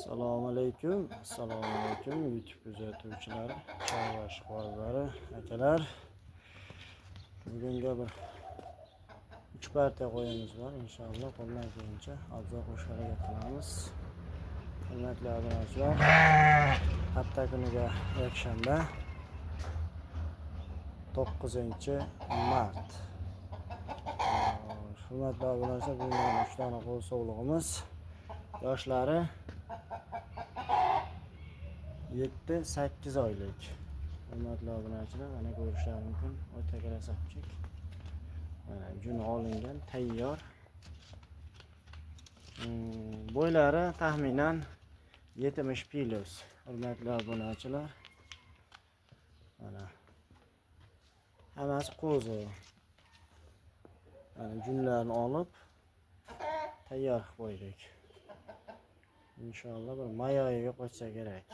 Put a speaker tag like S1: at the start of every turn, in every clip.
S1: Assalomu alaykum YouTube kuzatuvchilari, chorvash qolbari akalar. Bugunga bir 3 partiya qo'yimiz bor. Inshaalloh qo'ldan kelgancha obzor qilishga harakat qilamiz. Hurmatli obunachilar, hafta kuniga yakshanba 9-mart. Hurmatli obunachilar, bugun 3 dona qo'l sog'lig'imiz. Yoshlari 7-8 oylik. Hurmatli obunachilar, mana ko'rishlaringiz mumkin. O'ta krasavchik. Mana juni olingan, tayyor. Bo'ylari taxminan 70 plus. Hurmatli obunachilar, mana hammasi qo'zi. Mana junlarni olib tayyor qilib qo'ydik. Inshaalloh bir may oyiga qo'ysa kerak.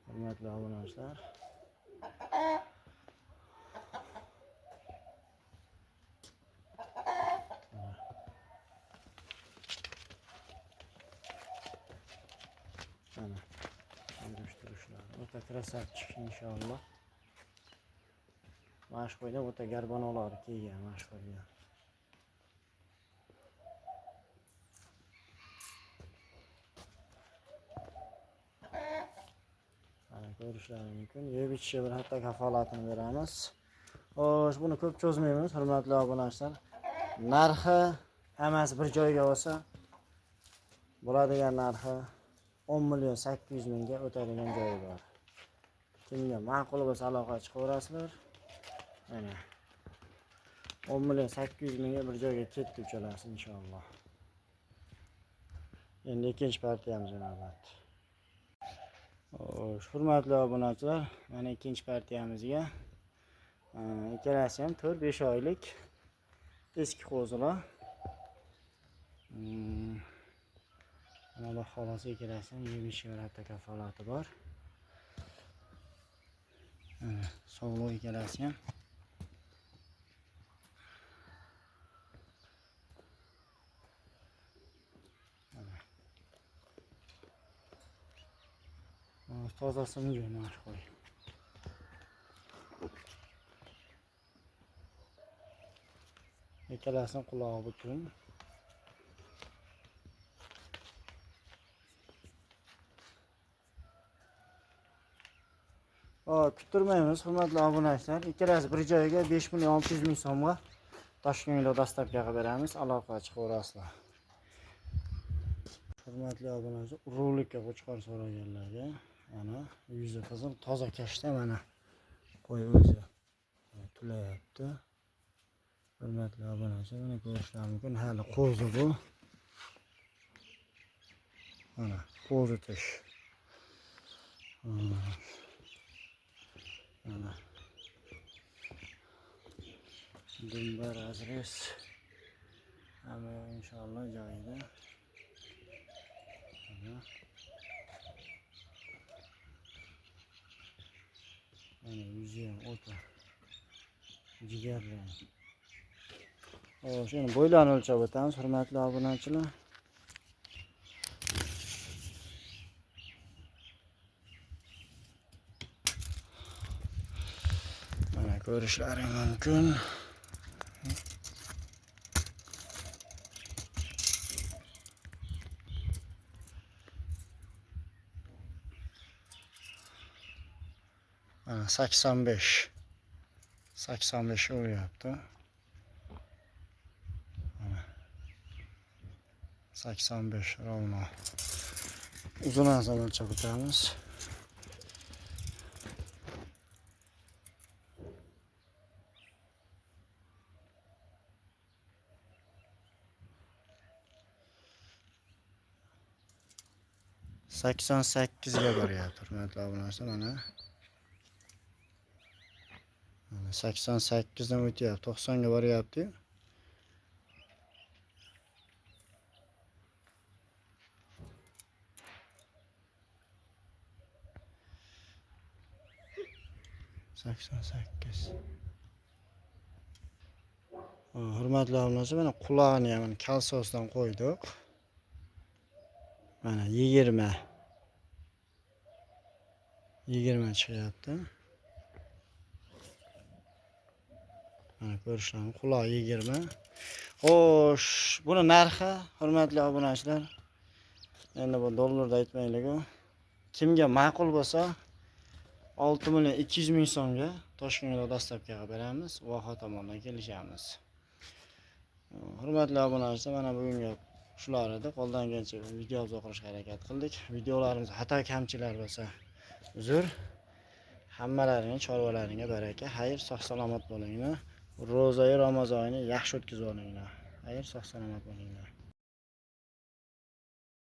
S1: Hurmatli obunachilar, mana yurishtirishlar o'ta krasavchik inshaalloh. Mashhurda o'ta garbanolari kelgan mashhurga. Ko'rishlaringiz mumkin. Yeb ichishi bir hatto kafolatini beramiz. Xo'sh, buni ko'p cho'zmaymiz, hurmatli obunachilar. Narxi hammasi bir joyga olsa bo'ladigan narxi 10.800.000 ga o'tadigan joyi bor. Kimga ma'qul bo'lsa aloqa chiqaverasizlar. Mana 10.800.000 ga bir joyga ketdi uchalasi inshaalloh. Endi ikkinchi partiyamiz navbat. Hurmatli obunachilar, mana ikkinchi partiyamizga ikkalasi ham 4-5 oylik eski qo'zilar. Mana xolasi ikkalasi ham yemishi va hatto kafolati bor. Sog'liq ikkalasi ham. Tozasini jo'nash qo'y. Ikkalasining qulog'i butun. Kuttirmaymiz, hurmatli obunachilar. Ikkalasi bir joyga 5.600.000 so'mga Toshkentga dastavka qilib beramiz. Aloqa chiqaverasizlar. Hurmatli obunachilar, rolikka qo'chqor so'raganlarga mana yuzi qizil, toza kashta mana qo'y o'zi tulayapti. Hurmatli obunachilar, mana ko'rishlaringiz mumkin. Hali qo'zi bu. Mana qo'zi tish. Mana dumbar azres. Hamma inshaalloh joyida. Mana yuzi ham o'ta jigarrang. Shuni bo'ylarini o'lchab o'tamiz, hurmatli obunachilar. Mana ko'rishlaringiz mumkin. Mana 85 o'ryapti. Mana 85 ravno. Uzunasini o'lchab o'tamiz. Sakson sakkizga boryapti, hurmatli obunachilar. Mana 88 dan o'tyapti, 90 ga boryapti. Hurmatli obunachilar, mana qulog'ini ham kalsosdan qo'ydik. Mana 20 chiqyapti. Mana ko'rishlaring, quloq 20. Xo'sh, buni narxi, hurmatli obunachilar, endi bu dollarda aytmaylik-ku. Kimga ma'qul bo'lsa 6.200.000 so'mga Toshkentga dastlabkiga beramiz, Voha tomonidan kelishamiz. Hurmatli obunachilar, mana bugungi shular edi. Qo'ldan kelgancha video qilishga harakat qildik. Videolarimiz xato kamchilar bo'lsa uzr. Hammalaringga, chorvalaringga baraka. Xayr, sog' salomat bo'linglar. Ro'za-Ramazonni yaxshi o'tkazib olinglar. Xayr, sog' salomat bo'linglar.